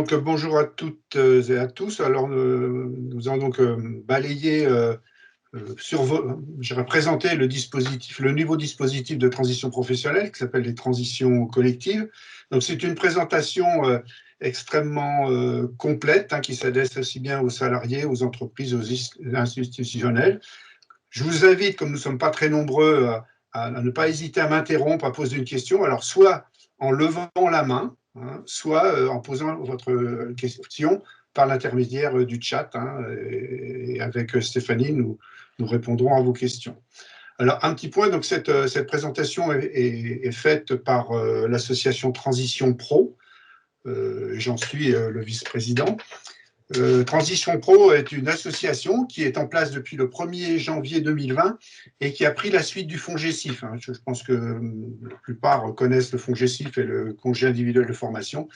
Donc, bonjour à toutes et à tous. Alors, nous allons donc balayer, je vais présenter le dispositif, le nouveau dispositif de transition professionnelle qui s'appelle les transitions collectives. Donc, c'est une présentation extrêmement complète qui s'adresse aussi bien aux salariés, aux entreprises, aux institutionnels. Je vous invite, comme nous ne sommes pas très nombreux, à ne pas hésiter à m'interrompre, à poser une question. Alors, soit en levant la main, soit en posant votre question par l'intermédiaire du chat. Et avec Stéphanie, nous répondrons à vos questions. Alors, un petit point, donc cette présentation est faite par l'association Transition Pro. J'en suis le vice-président. Transition Pro est une association qui est en place depuis le 1er janvier 2020 et qui a pris la suite du FONGECIF. Je pense que la plupart connaissent le FONGECIF et le congé individuel de formation.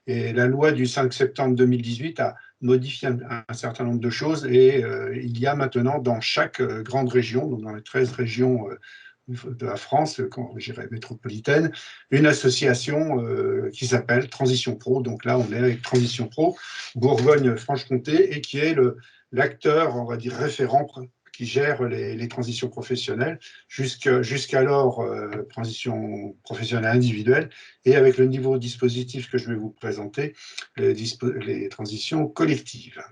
Et la loi du 5 septembre 2018 a modifié un certain nombre de choses et il y a maintenant dans chaque grande région, donc dans les 13 régions de la France, je dirais métropolitaine, une association qui s'appelle Transition Pro. Donc là, on est avec Transition Pro, Bourgogne-Franche-Comté, et qui est l'acteur, on va dire, référent qui gère les transitions professionnelles, jusqu'alors transition professionnelle individuelle, et avec le niveau dispositif que je vais vous présenter, les transitions collectives.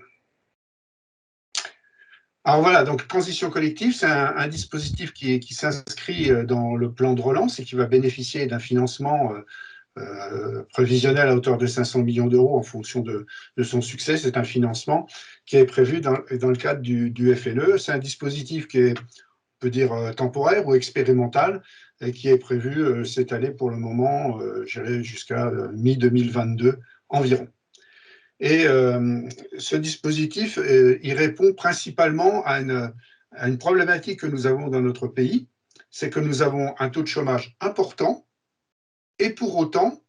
Alors voilà, donc transition collective, c'est un dispositif qui s'inscrit dans le plan de relance et qui va bénéficier d'un financement prévisionnel à hauteur de 500 millions d'euros en fonction de son succès. C'est un financement qui est prévu dans le cadre du FNE. C'est un dispositif qui est, on peut dire, temporaire ou expérimental et qui est prévu s'étaler pour le moment, jusqu'à mi-2022 environ. Et ce dispositif, il répond principalement à une problématique que nous avons dans notre pays, c'est que nous avons un taux de chômage important et pour autant,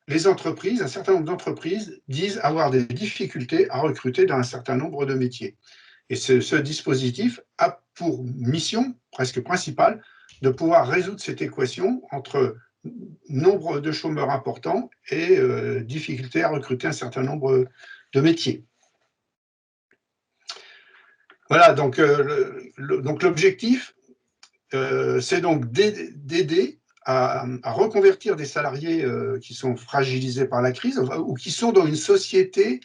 les entreprises, un certain nombre d'entreprises disent avoir des difficultés à recruter dans un certain nombre de métiers. Et ce dispositif a pour mission, presque principale, de pouvoir résoudre cette équation entre nombre de chômeurs importants et difficulté à recruter un certain nombre de métiers. Voilà, donc l'objectif, c'est donc d'aider à reconvertir des salariés qui sont fragilisés par la crise ou qui sont dans une société,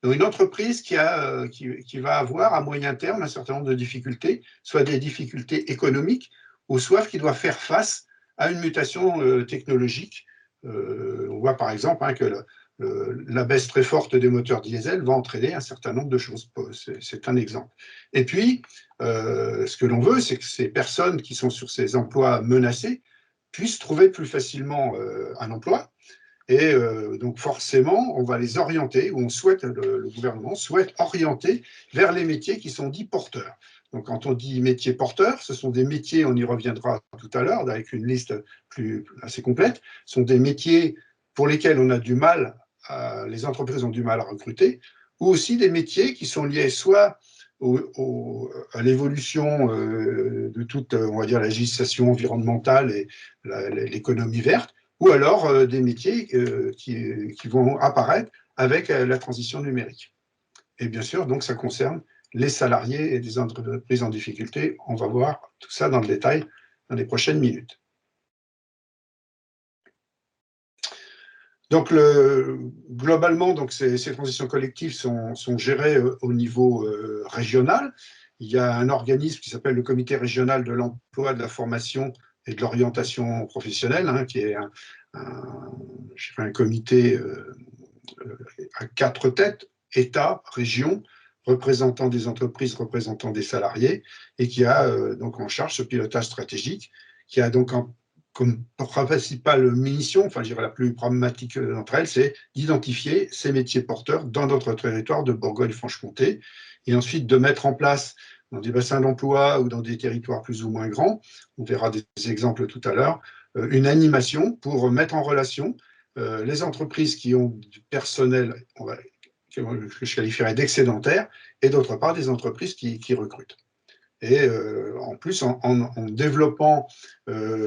dans une entreprise qui va avoir à moyen terme un certain nombre de difficultés, soit des difficultés économiques ou soit qui doit faire face à une mutation technologique. On voit par exemple que la baisse très forte des moteurs diesel va entraîner un certain nombre de choses. C'est un exemple. Et puis, ce que l'on veut, c'est que ces personnes qui sont sur ces emplois menacés puissent trouver plus facilement un emploi. Et donc forcément, on va les orienter, ou le gouvernement souhaite orienter vers les métiers qui sont dits porteurs. Donc quand on dit métiers porteurs, ce sont des métiers, on y reviendra tout à l'heure avec une liste assez complète, ce sont des métiers pour lesquels on a du mal, les entreprises ont du mal à recruter, ou aussi des métiers qui sont liés soit à l'évolution de toute, on va dire, la législation environnementale et l'économie verte, ou alors des métiers qui vont apparaître avec la transition numérique. Et bien sûr, donc ça concerne les salariés et des entreprises en difficulté. On va voir tout ça dans le détail dans les prochaines minutes. Donc, globalement, donc ces transitions collectives sont gérées au niveau régional. Il y a un organisme qui s'appelle le Comité régional de l'emploi, de la formation et de l'orientation professionnelle, qui est un comité à 4 têtes, État, région, représentant des entreprises, représentant des salariés, et qui a donc en charge ce pilotage stratégique, qui a donc comme principale mission, enfin je dirais la plus pragmatique d'entre elles, c'est d'identifier ces métiers porteurs dans notre territoire de Bourgogne-Franche-Comté, et ensuite de mettre en place dans des bassins d'emploi ou dans des territoires plus ou moins grands, on verra des exemples tout à l'heure, une animation pour mettre en relation les entreprises qui ont du personnel que je qualifierais d'excédentaire, et d'autre part des entreprises qui recrutent. Et en plus, en développant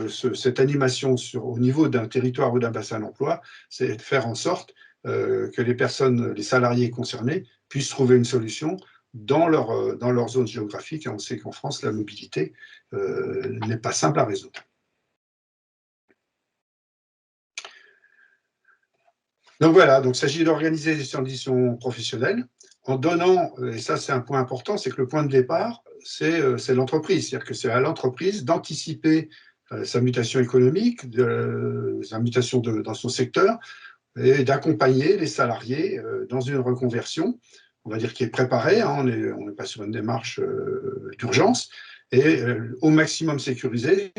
cette animation au niveau d'un territoire ou d'un bassin d'emploi, c'est de faire en sorte que les personnes, les salariés concernés puissent trouver une solution dans leur zone géographique. Et on sait qu'en France, la mobilité n'est pas simple à résoudre. Donc voilà, donc il s'agit d'organiser des transitions professionnelles en donnant, et ça c'est un point important, c'est que le point de départ, c'est l'entreprise. C'est-à-dire que c'est à l'entreprise d'anticiper sa mutation économique, sa mutation dans son secteur, et d'accompagner les salariés dans une reconversion, on va dire qui est préparée, hein, on n'est pas sur une démarche d'urgence, et au maximum sécurisé.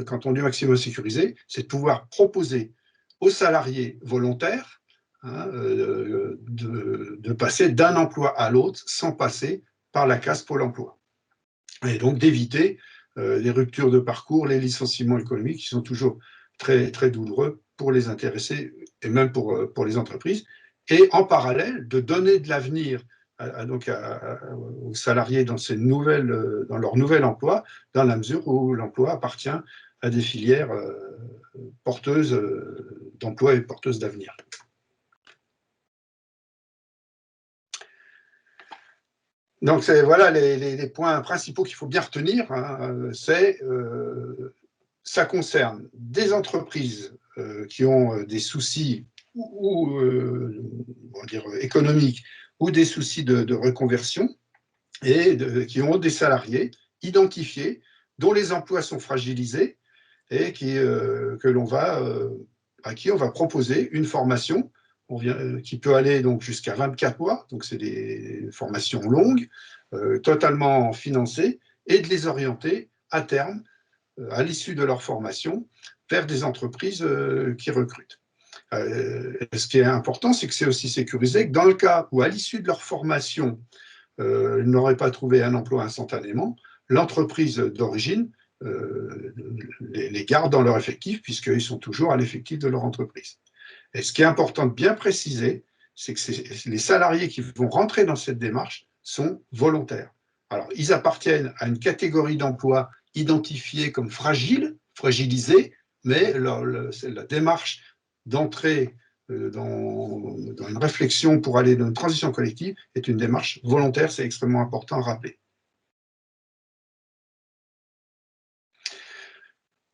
Quand on dit maximum sécurisé, c'est de pouvoir proposer aux salariés volontaires hein, de passer d'un emploi à l'autre sans passer par la case Pôle emploi. Et donc d'éviter les ruptures de parcours, les licenciements économiques qui sont toujours très, très douloureux pour les intéressés et même pour les entreprises. Et en parallèle, de donner de l'avenir aux salariés dans leur nouvel emploi, dans la mesure où l'emploi appartient à des filières porteuses d'emploi et porteuses d'avenir. Donc, voilà les points principaux qu'il faut bien retenir. Hein, ça concerne des entreprises qui ont des soucis ou on va dire, économiques ou des soucis de reconversion et qui ont des salariés identifiés dont les emplois sont fragilisés et à qui on va proposer une formation qui peut aller donc jusqu'à 24 mois, donc c'est des formations longues, totalement financées, et de les orienter à terme, à l'issue de leur formation, vers des entreprises qui recrutent. Ce qui est important, c'est que c'est aussi sécurisé que dans le cas où, à l'issue de leur formation, ils n'auraient pas trouvé un emploi instantanément, l'entreprise d'origine les garde dans leur effectif, puisqu'ils sont toujours à l'effectif de leur entreprise. Et ce qui est important de bien préciser, c'est que les salariés qui vont rentrer dans cette démarche sont volontaires. Alors, ils appartiennent à une catégorie d'emploi identifiée comme fragilisée, mais la démarche d'entrer dans une réflexion pour aller dans une transition collective est une démarche volontaire, c'est extrêmement important à rappeler.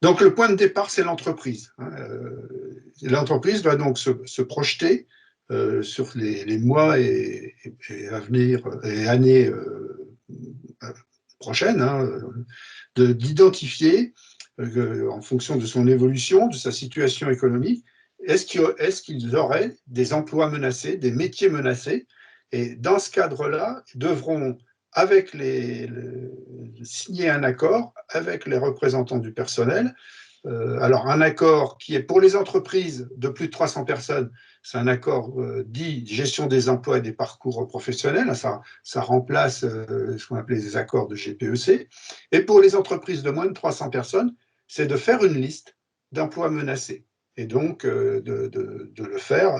Donc, le point de départ, c'est l'entreprise. L'entreprise doit donc se projeter sur les mois et années prochaines, hein, d'identifier, en fonction de son évolution, de sa situation économique, est-ce qu'ils auraient des emplois menacés, des métiers menacés, et dans ce cadre-là, devront signer un accord avec les représentants du personnel. Alors, un accord qui est pour les entreprises de plus de 300 personnes, c'est un accord dit gestion des emplois et des parcours professionnels. Ça remplace ce qu'on appelait les accords de GPEC. Et pour les entreprises de moins de 300 personnes, c'est de faire une liste d'emplois menacés. Et donc, de le faire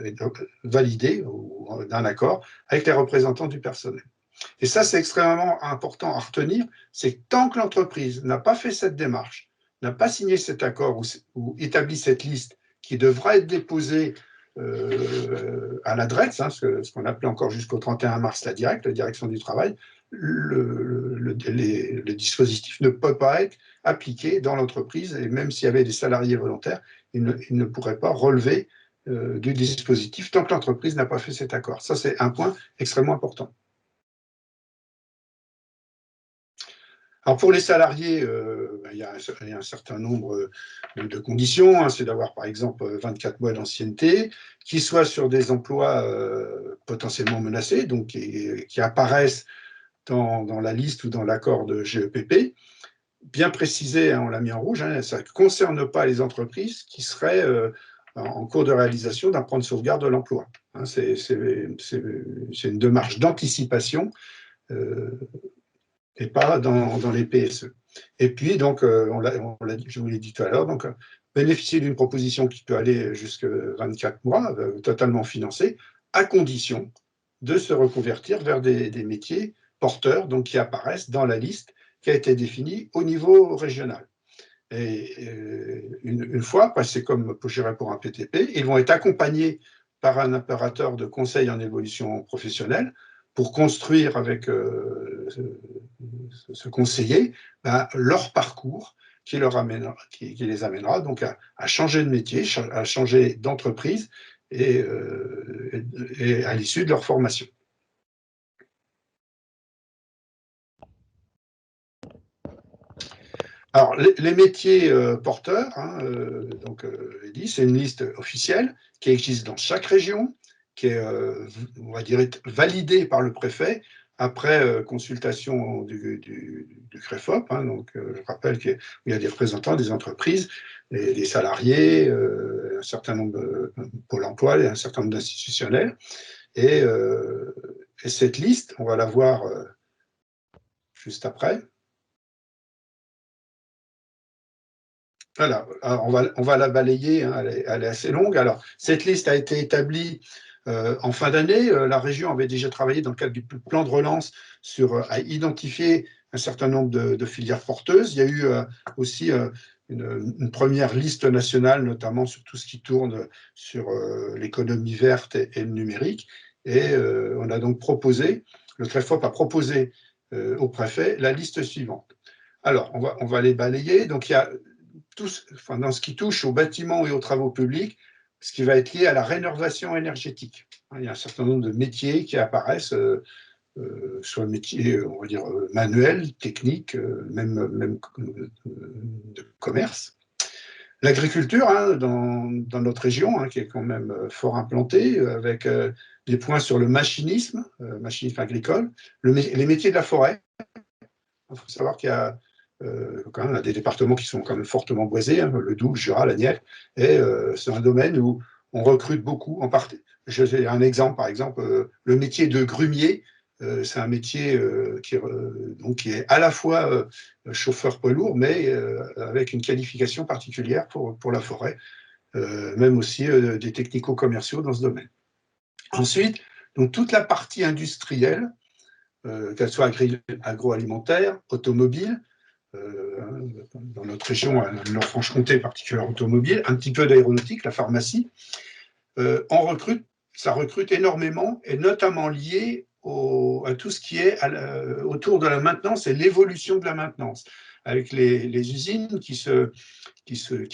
et de valider d'un accord avec les représentants du personnel. Et ça, c'est extrêmement important à retenir, c'est que tant que l'entreprise n'a pas fait cette démarche, n'a pas signé cet accord ou établi cette liste qui devra être déposée à la DRETS, hein, ce qu'on appelait encore jusqu'au 31 mars la direction du travail, le dispositif ne peut pas être appliqué dans l'entreprise, et même s'il y avait des salariés volontaires, ils ne pourraient pas relever du dispositif tant que l'entreprise n'a pas fait cet accord. Ça, c'est un point extrêmement important. Alors pour les salariés, il y a un certain nombre de conditions. Hein. C'est d'avoir par exemple 24 mois d'ancienneté, qui soient sur des emplois potentiellement menacés, donc qui apparaissent dans la liste ou dans l'accord de GEPP. Bien précisé, hein, on l'a mis en rouge, hein, ça ne concerne pas les entreprises qui seraient en cours de réalisation d'un plan de sauvegarde de l'emploi. Hein, c'est une démarche d'anticipation et pas dans les PSE. Et puis, donc, je vous l'ai dit tout à l'heure, donc, bénéficier d'une proposition qui peut aller jusqu'à 24 mois, totalement financée, à condition de se reconvertir vers des métiers porteurs, donc qui apparaissent dans la liste qui a été définie au niveau régional. Et une fois passé comme pour un PTP, ils vont être accompagnés par un opérateur de conseil en évolution professionnelle pour construire avec ce conseiller leur parcours qui les amènera donc à changer de métier, à changer d'entreprise et à l'issue de leur formation. Alors, les métiers porteurs, c'est une liste officielle qui existe dans chaque région, qui est, on va dire, validée par le préfet après consultation du CREFOP. Donc, je rappelle qu'il y a des représentants des entreprises, des salariés, un certain nombre de Pôle emploi et un certain nombre d'institutionnels. Et cette liste, on va la voir juste après. Voilà, alors on va la balayer, hein, elle est assez longue. Alors, cette liste a été établie en fin d'année. La région avait déjà travaillé dans le cadre du plan de relance à identifier un certain nombre de filières porteuses. Il y a eu aussi une première liste nationale, notamment sur tout ce qui tourne sur l'économie verte et le numérique. Et on a donc proposé, le CREFOP a proposé au préfet la liste suivante. Alors, on va les balayer. Donc, il y a dans ce qui touche aux bâtiments et aux travaux publics, ce qui va être lié à la rénovation énergétique. Il y a un certain nombre de métiers qui apparaissent, soit métiers, on va dire, manuels, techniques, même de commerce. L'agriculture, dans notre région, qui est quand même fort implantée, avec des points sur le machinisme agricole, les métiers de la forêt. Il faut savoir qu'il y a quand même des départements qui sont quand même fortement boisés, le Doubs, le Jura, la Nièvre, et c'est un domaine où on recrute beaucoup. J'ai un exemple, par exemple, le métier de grumier, c'est un métier qui est à la fois chauffeur poids lourd, mais avec une qualification particulière pour la forêt, même aussi des technico-commerciaux dans ce domaine. Ensuite, donc toute la partie industrielle, qu'elle soit agroalimentaire, automobile, dans notre région, Nord-Franche-Comté, particulièrement automobile, un petit peu d'aéronautique, la pharmacie, ça recrute énormément, et notamment lié à tout ce qui est autour de la maintenance et l'évolution de la maintenance, avec les usines qui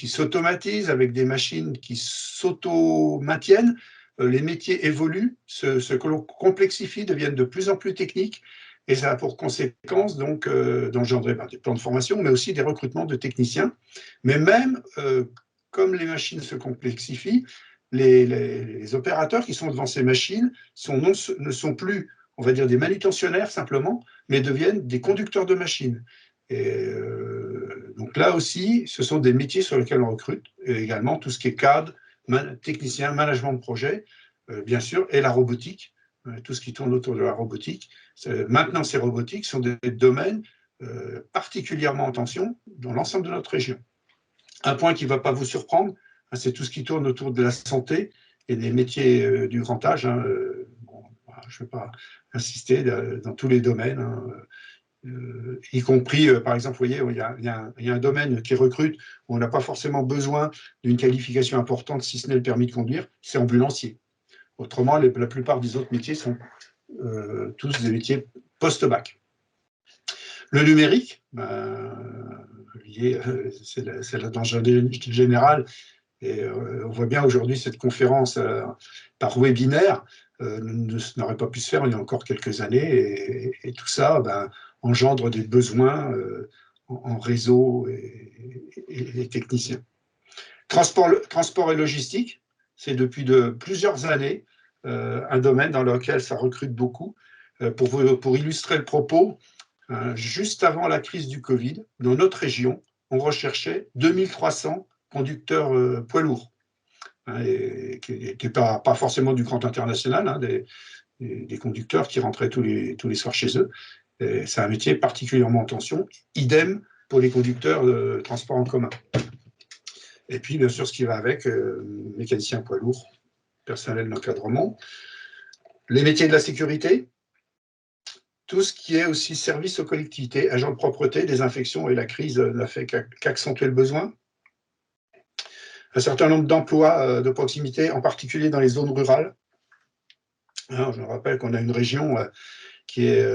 s'automatisent, avec des machines qui s'auto-maintiennent. Les métiers évoluent, se complexifient, deviennent de plus en plus techniques, et ça a pour conséquence donc d'engendrer des plans de formation, mais aussi des recrutements de techniciens. Mais même, comme les machines se complexifient, les opérateurs qui sont devant ces machines ne sont plus, on va dire, des manutentionnaires simplement, mais deviennent des conducteurs de machines. Et donc là aussi, ce sont des métiers sur lesquels on recrute, et également tout ce qui est cadre, technicien, management de projet, bien sûr, et la robotique, tout ce qui tourne autour de la robotique. Maintenant, ces robotiques sont des domaines particulièrement en tension dans l'ensemble de notre région. Un point qui ne va pas vous surprendre, c'est tout ce qui tourne autour de la santé et des métiers du grand âge. Je ne vais pas insister dans tous les domaines, y compris, par exemple, vous voyez, il y a un domaine qui recrute où on n'a pas forcément besoin d'une qualification importante, si ce n'est le permis de conduire, c'est ambulancier. Autrement, la plupart des autres métiers sont tous des métiers post-bac. Le numérique, c'est la danger générale. Et on voit bien aujourd'hui cette conférence par webinaire n'aurait pas pu se faire il y a encore quelques années. Et tout ça engendre des besoins en réseau et techniciens. Transport et logistique, c'est depuis plusieurs années un domaine dans lequel ça recrute beaucoup. Pour illustrer le propos, juste avant la crise du Covid, dans notre région, on recherchait 2300 conducteurs poids lourds, et qui n'étaient pas forcément du grand international, des conducteurs qui rentraient tous les soirs chez eux. C'est un métier particulièrement en tension. Idem pour les conducteurs de transport en commun. Et puis, bien sûr, ce qui va avec, mécanicien poids lourd, personnel d'encadrement. Les métiers de la sécurité, tout ce qui est aussi service aux collectivités, agents de propreté, désinfection, et la crise n'a fait qu'accentuer le besoin. un certain nombre d'emplois de proximité, en particulier dans les zones rurales. Hein, je me rappelle qu'on a une région qui est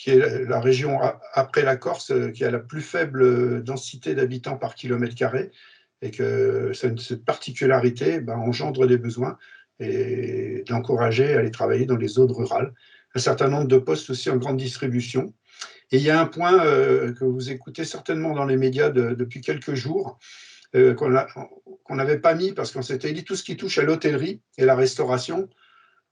la région après la Corse qui a la plus faible densité d'habitants par kilomètre carré, et que cette particularité engendre des besoins et d'encourager à aller travailler dans les zones rurales. Un certain nombre de postes aussi en grande distribution. Et il y a un point que vous écoutez certainement dans les médias depuis quelques jours, qu'on n'avait pas mis parce qu'on s'était dit tout ce qui touche à l'hôtellerie et la restauration,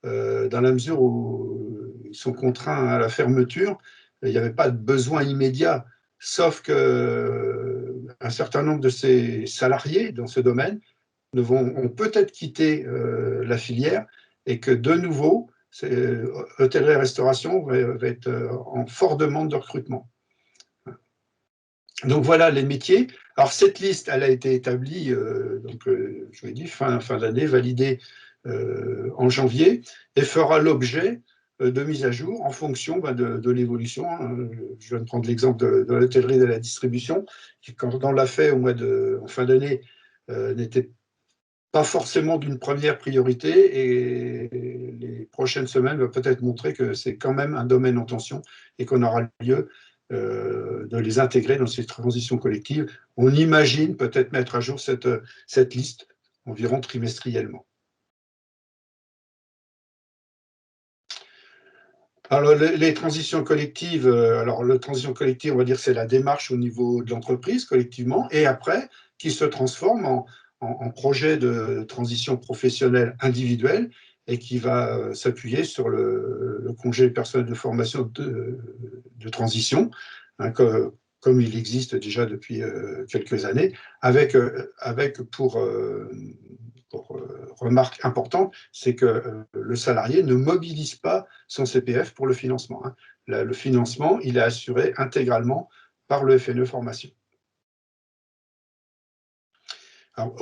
dans la mesure où ils sont contraints à la fermeture, il n'y avait pas de besoin immédiat, sauf qu'un certain nombre de ces salariés dans ce domaine ont peut-être quitté la filière, et que de nouveau, hôtellerie-restauration va être en forte demande de recrutement. Donc voilà les métiers. Alors cette liste, elle a été établie, je vous l'ai dit, fin d'année, validée en janvier, et fera l'objet de mise à jour en fonction de l'évolution. Je viens de prendre l'exemple de l'hôtellerie et de la distribution, qui, quand on l'a fait en fin d'année, n'était pas forcément d'une première priorité, et les prochaines semaines vont peut-être montrer que c'est quand même un domaine en tension et qu'on aura lieu de les intégrer dans ces transitions collectives. On imagine peut-être mettre à jour cette liste environ trimestriellement. Alors, les transitions collectives, alors la transition collective, on va dire, c'est la démarche au niveau de l'entreprise, collectivement, et après, qui se transforme en projet de transition professionnelle individuelle, et qui va s'appuyer sur le congé personnel de formation de transition, hein, comme il existe déjà depuis quelques années, avec pour remarque importante, c'est que le salarié ne mobilise pas son CPF pour le financement. Hein. Le financement, il est assuré intégralement par le FNE Formation. Alors,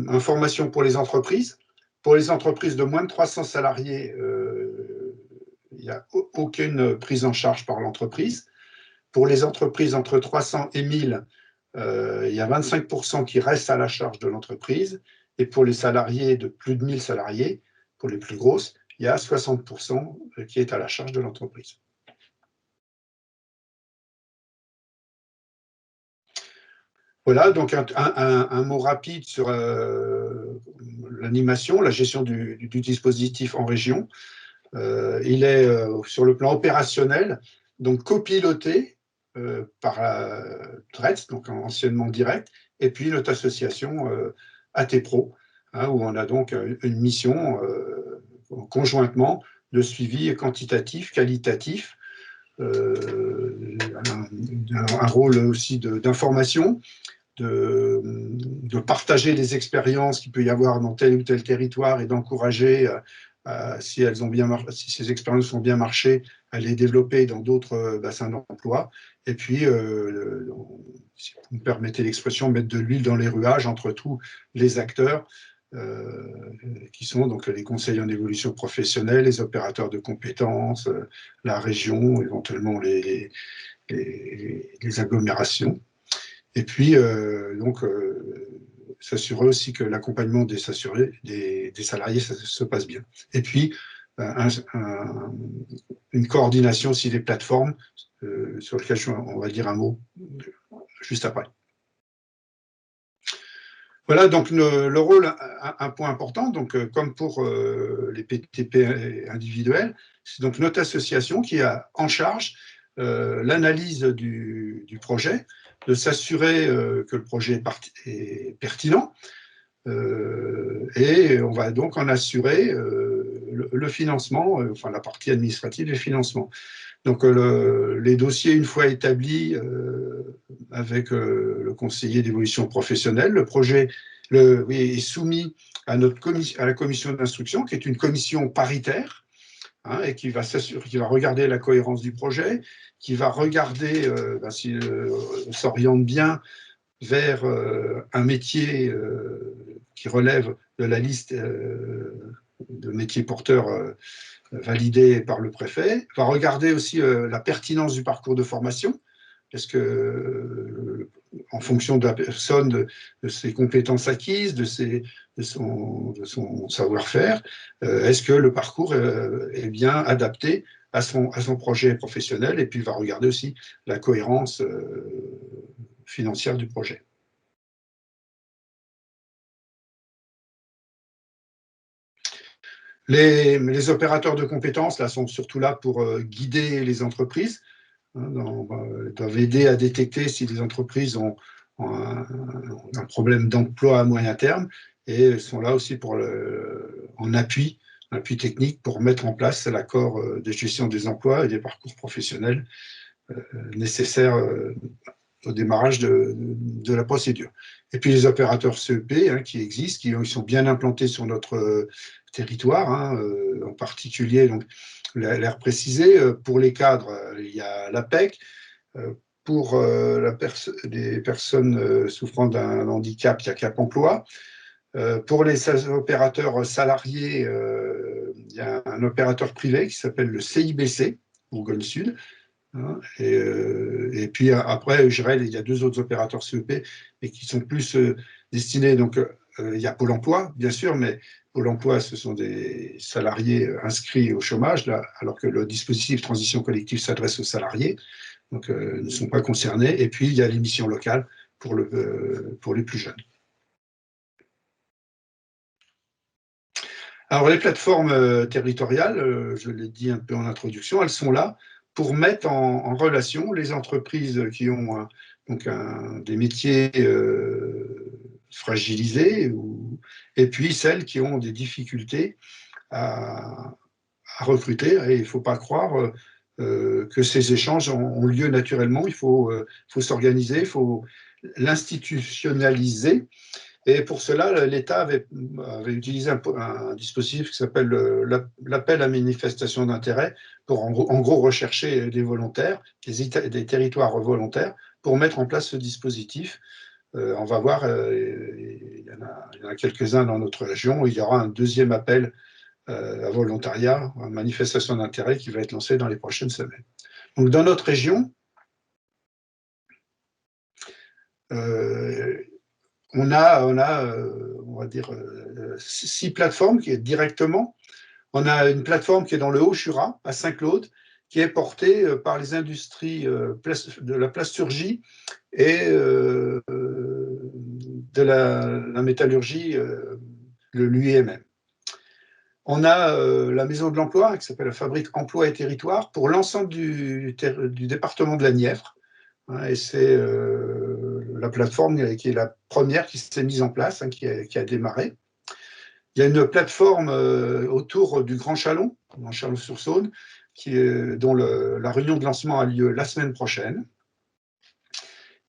information pour les entreprises. Pour les entreprises de moins de 300 salariés, il n'y a aucune prise en charge par l'entreprise. Pour les entreprises entre 300 et 1000, il y a 25% qui restent à la charge de l'entreprise. Et pour les salariés de plus de 1000 salariés, pour les plus grosses, il y a 60% qui est à la charge de l'entreprise. Voilà, donc un mot rapide sur l'animation, la gestion du dispositif en région. Il est sur le plan opérationnel, donc copiloté par TRETS, donc anciennement Direct, et puis notre association ATPro, hein, où on a donc une mission conjointement de suivi quantitatif, qualitatif, un rôle aussi d'information, de partager les expériences qu'il peut y avoir dans tel ou tel territoire, et d'encourager, si ces expériences ont bien marché, à les développer dans d'autres bassins d'emploi. Et puis, si vous me permettez l'expression, mettre de l'huile dans les rouages entre tous les acteurs qui sont donc les conseillers en évolution professionnelle, les opérateurs de compétences, la région, éventuellement les agglomérations. Et puis, s'assurer aussi que l'accompagnement des salariés se passe bien. Et puis, une coordination aussi des plateformes, sur lesquelles on va dire un mot juste après. Voilà, donc le rôle, un point important, donc comme pour les PTP individuels, c'est donc notre association qui a en charge l'analyse du projet, de s'assurer que le projet est pertinent, et on va donc en assurer le financement, enfin la partie administrative et financement. Donc les dossiers, une fois établis avec le conseiller d'évolution professionnelle, le projet est soumis à la commission d'instruction, qui est une commission paritaire, hein, et qui va regarder la cohérence du projet, qui va regarder s'il s'oriente bien vers un métier qui relève de la liste de métiers porteurs validés par le préfet, va regarder aussi la pertinence du parcours de formation, parce que en fonction de la personne, de ses compétences acquises, de son savoir-faire, est-ce que le parcours est bien adapté à son projet professionnel, et puis il va regarder aussi la cohérence financière du projet. Les opérateurs de compétences là, sont surtout là pour guider les entreprises, hein, doivent aider à détecter si les entreprises ont un problème d'emploi à moyen terme, et sont là aussi en appui technique pour mettre en place l'accord de gestion des emplois et des parcours professionnels nécessaires au démarrage de la procédure. Et puis les opérateurs CEP hein, qui existent, qui sont bien implantés sur notre territoire, hein, en particulier, donc l'air précisé, pour les cadres, il y a l'APEC, pour les personnes souffrant d'un handicap, il y a Cap Emploi. Pour les opérateurs salariés, il y a un opérateur privé qui s'appelle le CIBC, Bourgogne Sud. Hein, et puis après, je dirais, il y a deux autres opérateurs CEP, mais qui sont plus destinés. Donc, il y a Pôle emploi, bien sûr, mais Pôle emploi, ce sont des salariés inscrits au chômage, là, alors que le dispositif transition collective s'adresse aux salariés, donc ne sont pas concernés. Et puis, il y a les missions locales pour les plus jeunes. Alors, les plateformes territoriales, je l'ai dit un peu en introduction, elles sont là pour mettre en relation les entreprises qui ont donc des métiers fragilisés, et puis celles qui ont des difficultés à recruter. Et il ne faut pas croire que ces échanges ont lieu naturellement. Il faut s'organiser, il faut l'institutionnaliser. Et pour cela, l'État avait utilisé un dispositif qui s'appelle l'appel à manifestation d'intérêt pour en gros rechercher des volontaires, des territoires volontaires, pour mettre en place ce dispositif. On va voir, il y en a quelques-uns dans notre région. Il y aura un deuxième appel à volontariat, à manifestation d'intérêt qui va être lancé dans les prochaines semaines. Donc dans notre région, on va dire, 6 plateformes qui est directement. On a une plateforme qui est dans le Haut-Jura, à Saint-Claude, qui est portée par les industries de la plasturgie et de la métallurgie, l'UIMM. On a la maison de l'emploi, qui s'appelle la Fabrique Emploi et Territoire, pour l'ensemble du département de la Nièvre. Et c'est la plateforme qui est la première qui s'est mise en place, hein, qui a démarré. Il y a une plateforme autour du Grand Chalon, dans Chalon-sur-Saône, dont la réunion de lancement a lieu la semaine prochaine.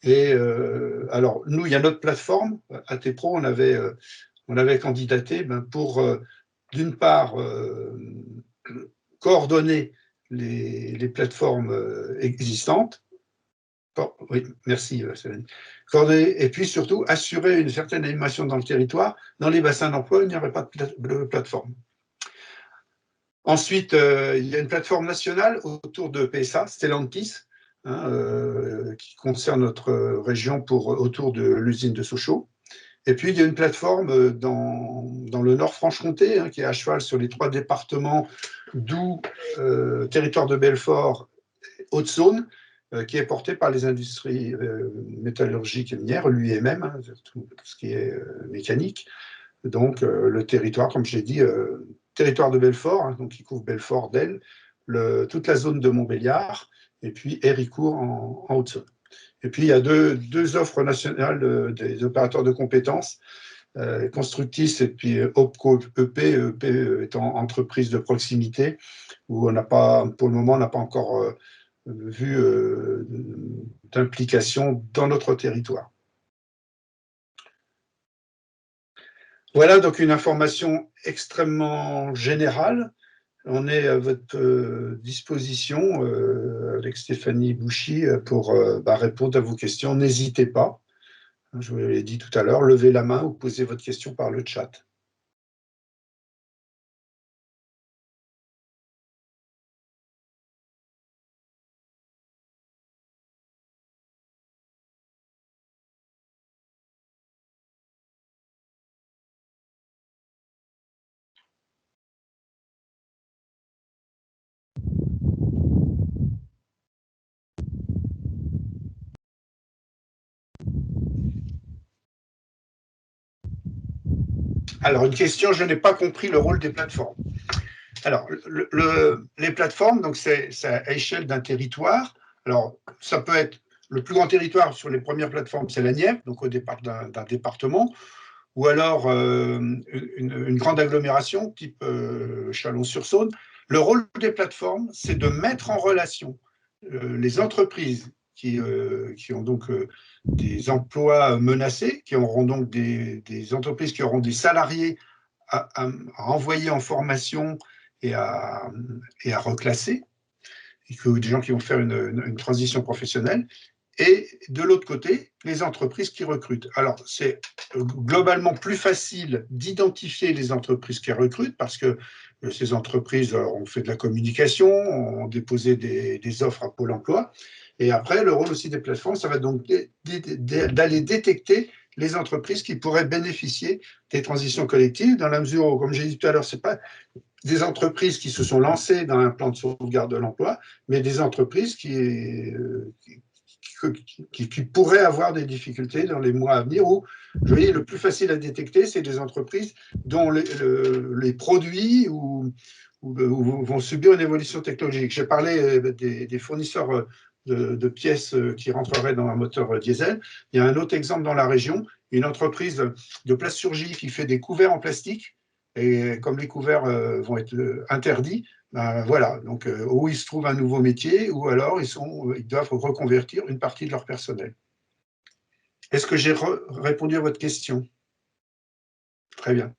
Et alors, nous, il y a notre plateforme, ATPro, on avait candidaté pour, d'une part, coordonner les plateformes existantes. Bon, oui, merci, Céline. Et puis surtout, assurer une certaine animation dans le territoire. Dans les bassins d'emploi, il n'y aurait pas de plateforme. Ensuite, il y a une plateforme nationale autour de PSA, Stellantis, hein, qui concerne notre région autour de l'usine de Sochaux. Et puis, il y a une plateforme dans le Nord-Franche-Comté, hein, qui est à cheval sur les 3 départements, Doubs, territoire de Belfort, Haute-Saône, qui est portée par les industries métallurgiques et minières, l'UIMM, hein, tout ce qui est mécanique. Donc, le territoire, comme je l'ai dit, territoire de Belfort, hein, donc qui couvre Belfort, Del, toute la zone de Montbéliard, et puis Héricourt en Haute-Saône. Et puis, il y a deux offres nationales des opérateurs de compétences, Constructis et puis OPCO EP, EP étant entreprise de proximité, où pour le moment, on n'a pas encore vu d'implication dans notre territoire. Voilà donc une information extrêmement générale. On est à votre disposition avec Stéphanie Bouchy pour répondre à vos questions. N'hésitez pas, je vous l'ai dit tout à l'heure, levez la main ou posez votre question par le chat. Alors, une question, je n'ai pas compris le rôle des plateformes. Alors, les plateformes, donc c'est à échelle d'un territoire. Alors, ça peut être le plus grand territoire sur les premières plateformes, c'est la Nièvre, donc au départ d'un département, ou alors une grande agglomération, type Chalon-sur-Saône. Le rôle des plateformes, c'est de mettre en relation les entreprises qui ont donc des emplois menacés, qui auront donc des entreprises qui auront des salariés à envoyer en formation et à reclasser, et que des gens qui vont faire une transition professionnelle, et de l'autre côté, les entreprises qui recrutent. Alors, c'est globalement plus facile d'identifier les entreprises qui recrutent parce que ces entreprises ont fait de la communication, ont déposé des offres à Pôle emploi. Et après, le rôle aussi des plateformes, ça va donc d'aller détecter les entreprises qui pourraient bénéficier des transitions collectives, dans la mesure où, comme j'ai dit tout à l'heure, ce n'est pas des entreprises qui se sont lancées dans un plan de sauvegarde de l'emploi, mais des entreprises qui pourraient avoir des difficultés dans les mois à venir, où, je voyais, le plus facile à détecter, c'est des entreprises dont les produits vont subir une évolution technologique. J'ai parlé des fournisseurs de pièces qui rentreraient dans un moteur diesel. Il y a un autre exemple dans la région, une entreprise de plasturgie qui fait des couverts en plastique, et comme les couverts vont être interdits, ben voilà, donc où ils se trouvent un nouveau métier, ou alors ils doivent reconvertir une partie de leur personnel. Est-ce que j'ai répondu à votre question? Très bien.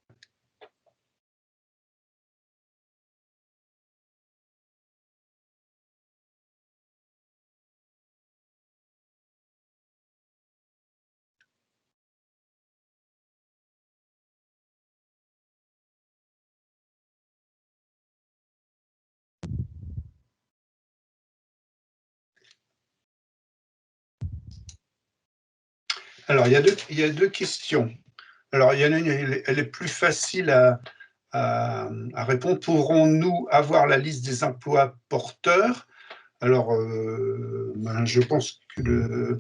Alors, il y a deux questions. Alors, il y en a une, elle est plus facile à répondre. Pourrons-nous avoir la liste des emplois porteurs? Alors, ben, je pense que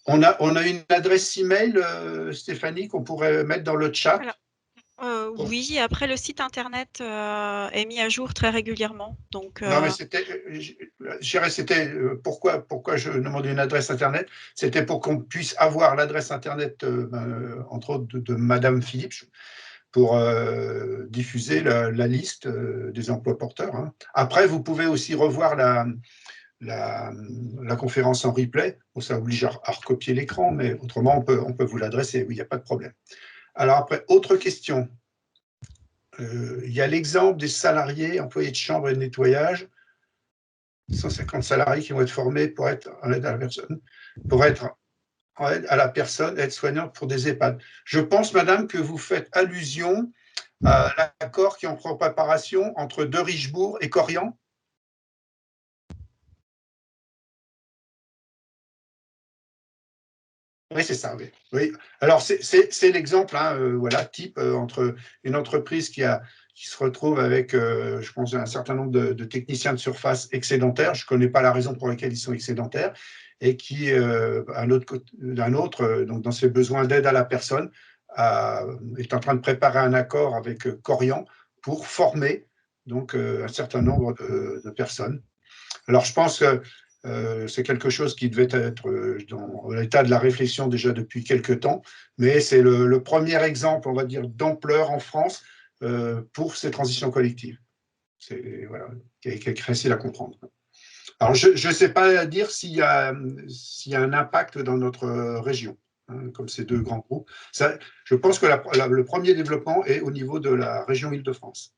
on a une adresse email, Stéphanie, qu'on pourrait mettre dans le chat. Oui, après le site internet est mis à jour très régulièrement. Donc, Non, mais c'était pourquoi je demandais une adresse internet, c'était pour qu'on puisse avoir l'adresse internet, entre autres, de Madame Philippe, pour diffuser la liste des emplois porteurs. Hein. Après, vous pouvez aussi revoir la conférence en replay. Bon, ça oblige à recopier l'écran, mais autrement, on peut vous l'adresser. Oui, il n'y a pas de problème. Alors après, autre question. Il y a l'exemple des salariés employés de chambre et de nettoyage. 150 salariés qui vont être formés pour être en aide à la personne, pour être en aide à la personne, aide-soignante pour des EHPAD. Je pense, madame, que vous faites allusion à l'accord qui est en préparation entre De Richebourg et Corian. Oui, c'est ça, oui. Oui. Alors, c'est l'exemple, hein, voilà, type entre une entreprise qui se retrouve avec, je pense, un certain nombre de techniciens de surface excédentaires. Je ne connais pas la raison pour laquelle ils sont excédentaires, et qui, d'un autre, donc dans ses besoins d'aide à la personne, est en train de préparer un accord avec Corian pour former donc, un certain nombre de personnes. Alors, je pense que c'est quelque chose qui devait être dans l'état de la réflexion déjà depuis quelques temps, mais c'est le premier exemple, on va dire, d'ampleur en France pour ces transitions collectives. C'est voilà, qui est facile à comprendre. Alors, je ne sais pas dire s'il y a un impact dans notre région, hein, comme ces deux grands groupes. Ça, je pense que le premier développement est au niveau de la région Île-de-France.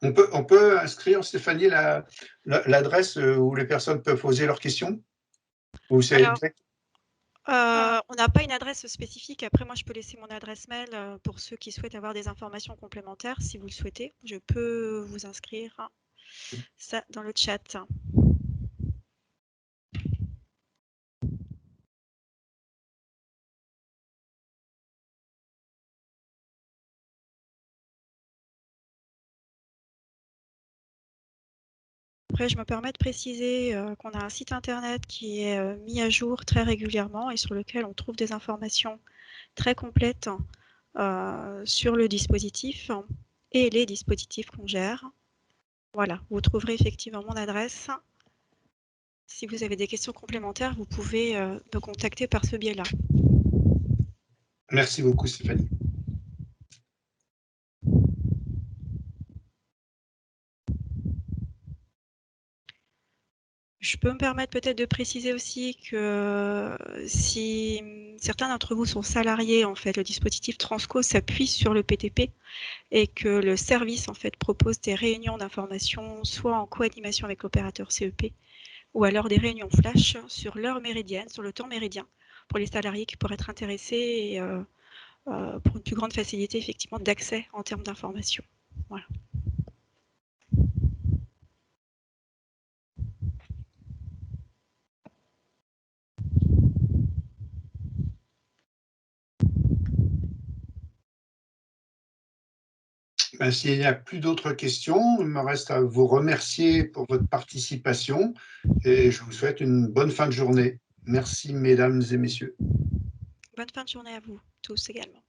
On peut inscrire, Stéphanie, l'adresse où les personnes peuvent poser leurs questions? Ou c'est alors, exact? On n'a pas une adresse spécifique. Après, moi, je peux laisser mon adresse mail pour ceux qui souhaitent avoir des informations complémentaires, si vous le souhaitez. Je peux vous inscrire ça dans le chat. Après, je me permets de préciser qu'on a un site internet qui est mis à jour très régulièrement et sur lequel on trouve des informations très complètes sur le dispositif et les dispositifs qu'on gère. Voilà, vous trouverez effectivement mon adresse. Si vous avez des questions complémentaires, vous pouvez me contacter par ce biais-là. Merci beaucoup, Stéphanie. Je peux me permettre peut-être de préciser aussi que si certains d'entre vous sont salariés, en fait, le dispositif Transco s'appuie sur le PTP et que le service en fait propose des réunions d'information soit en co-animation avec l'opérateur CEP ou alors des réunions flash sur l'heure méridienne, sur le temps méridien pour les salariés qui pourraient être intéressés et, pour une plus grande facilité effectivement d'accès en termes d'information. Voilà. S'il n'y a plus d'autres questions, il me reste à vous remercier pour votre participation et je vous souhaite une bonne fin de journée. Merci, mesdames et messieurs. Bonne fin de journée à vous tous également.